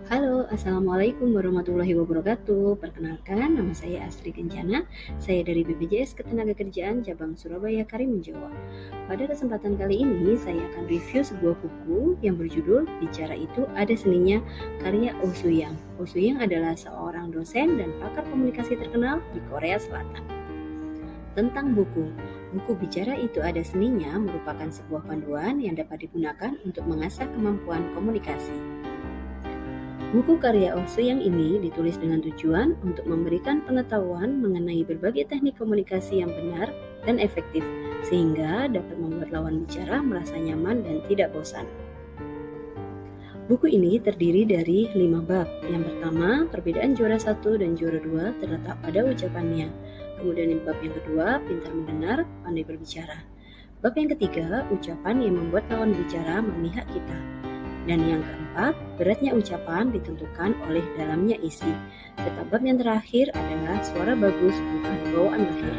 Halo, Assalamualaikum warahmatullahi wabarakatuh. Perkenalkan, nama saya Astri Kencana. Saya dari BPJS Ketenagakerjaan Cabang Surabaya Karimun Jawa. Pada kesempatan kali ini, saya akan review sebuah buku yang berjudul Bicara Itu Ada Seninya, karya Oh Soo-young. Oh Soo-young adalah seorang dosen dan pakar komunikasi terkenal di Korea Selatan. Tentang buku Bicara Itu Ada Seninya merupakan sebuah panduan yang dapat digunakan untuk mengasah kemampuan komunikasi. Buku karya Oh Soo-young ini ditulis dengan tujuan untuk memberikan pengetahuan mengenai berbagai teknik komunikasi yang benar dan efektif, sehingga dapat membuat lawan bicara merasa nyaman dan tidak bosan. Buku ini terdiri dari 5 bab. Yang pertama, perbedaan juara 1 dan juara 2 terletak pada ucapannya. Kemudian bab yang kedua, pintar mendengar, pandai berbicara. Bab yang ketiga, ucapan yang membuat lawan bicara memihak kita. Dan yang keempat, beratnya ucapan ditentukan oleh dalamnya isi. Serta bab yang terakhir adalah suara bagus bukan bawaan lahir.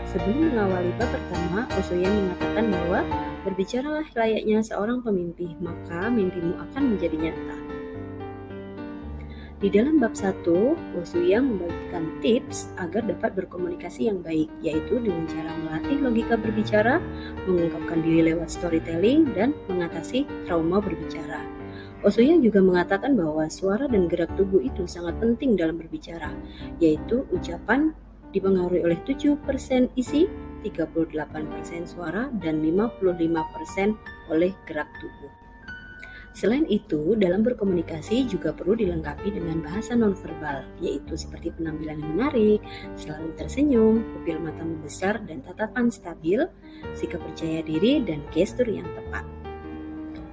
Sebelum mengawali bab pertama, Oh Soo-young mengatakan bahwa berbicaralah layaknya seorang pemimpi, maka mimpimu akan menjadi nyata. Di dalam bab 1, Oh Soo-young membagikan tips agar dapat berkomunikasi yang baik, yaitu dengan cara melatih logika berbicara, mengungkapkan diri lewat storytelling, dan mengatasi trauma berbicara. Oh Soo-young juga mengatakan bahwa suara dan gerak tubuh itu sangat penting dalam berbicara, yaitu ucapan dipengaruhi oleh 7% isi, 38% suara, dan 55% oleh gerak tubuh. Selain itu, dalam berkomunikasi juga perlu dilengkapi dengan bahasa nonverbal, yaitu seperti penampilan yang menarik, selalu tersenyum, pupil mata membesar dan tatapan stabil, sikap percaya diri, dan gestur yang tepat.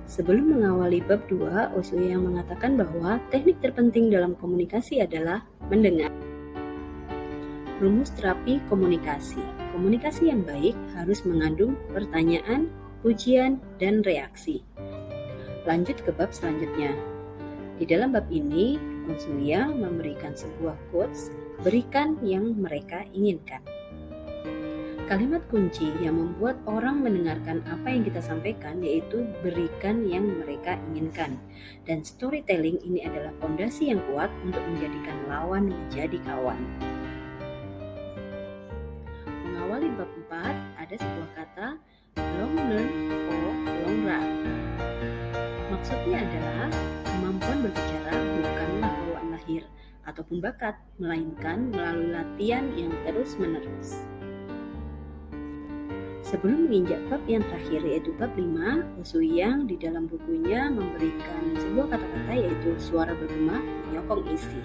Sebelum mengawali bab 2, Oh Soo-young mengatakan bahwa teknik terpenting dalam komunikasi adalah mendengar. Rumus terapi komunikasi. Komunikasi yang baik harus mengandung pertanyaan, pujian, dan reaksi. Lanjut ke bab selanjutnya. Di dalam bab ini, Oh Soo-young memberikan sebuah quotes, berikan yang mereka inginkan. Kalimat kunci yang membuat orang mendengarkan apa yang kita sampaikan yaitu berikan yang mereka inginkan. Dan storytelling ini adalah fondasi yang kuat untuk menjadikan lawan menjadi kawan. Mengawali bab 4, ada sebuah kata long learn for long run. Maksudnya adalah kemampuan berbicara bukanlah bawaan lahir ataupun bakat, melainkan melalui latihan yang terus-menerus. Sebelum menginjak bab yang terakhir yaitu bab 5, Oh Soo-young di dalam bukunya memberikan sebuah kata-kata yaitu suara bergema menyokong isi.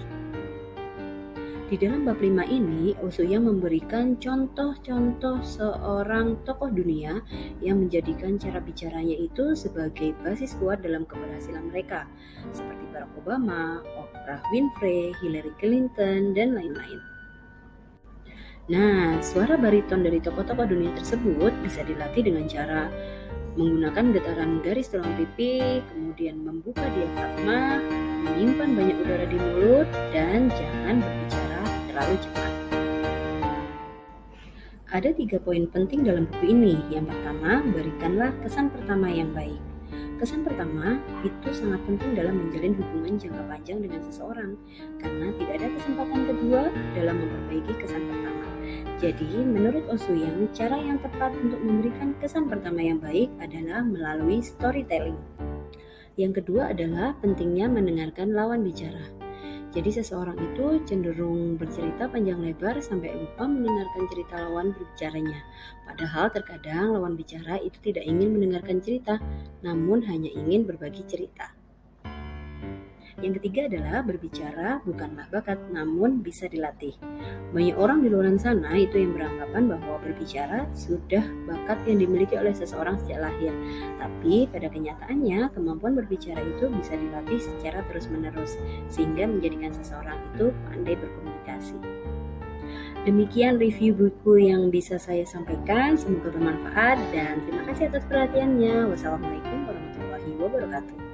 Di dalam bab 5 ini, Oh Soo-young memberikan contoh-contoh seorang tokoh dunia yang menjadikan cara bicaranya itu sebagai basis kuat dalam keberhasilan mereka, seperti Barack Obama, Oprah Winfrey, Hillary Clinton, dan lain-lain. Nah, suara bariton dari tokoh-tokoh dunia tersebut bisa dilatih dengan cara menggunakan getaran garis tulang pipi, kemudian membuka diafragma, menyimpan banyak udara di mulut, dan jangan berbicara terlalu cepat. Ada 3 poin penting dalam buku ini. Yang pertama, berikanlah kesan pertama yang baik. Kesan pertama itu sangat penting dalam menjalin hubungan jangka panjang dengan seseorang, karena tidak ada kesempatan kedua dalam memperbaiki kesan pertama. Jadi, menurut Oh Soo-young, cara yang tepat untuk memberikan kesan pertama yang baik adalah melalui storytelling. Yang kedua adalah pentingnya mendengarkan lawan bicara. Jadi seseorang itu cenderung bercerita panjang lebar sampai lupa mendengarkan cerita lawan berbicaranya. Padahal terkadang lawan bicara itu tidak ingin mendengarkan cerita, namun hanya ingin berbagi cerita. Yang ketiga adalah berbicara bukanlah bakat, namun bisa dilatih. Banyak orang di luar sana itu yang beranggapan bahwa berbicara sudah bakat yang dimiliki oleh seseorang sejak lahir. Tapi pada kenyataannya kemampuan berbicara itu bisa dilatih secara terus-menerus, sehingga menjadikan seseorang itu pandai berkomunikasi. Demikian review buku yang bisa saya sampaikan, semoga bermanfaat dan terima kasih atas perhatiannya. Wassalamualaikum warahmatullahi wabarakatuh.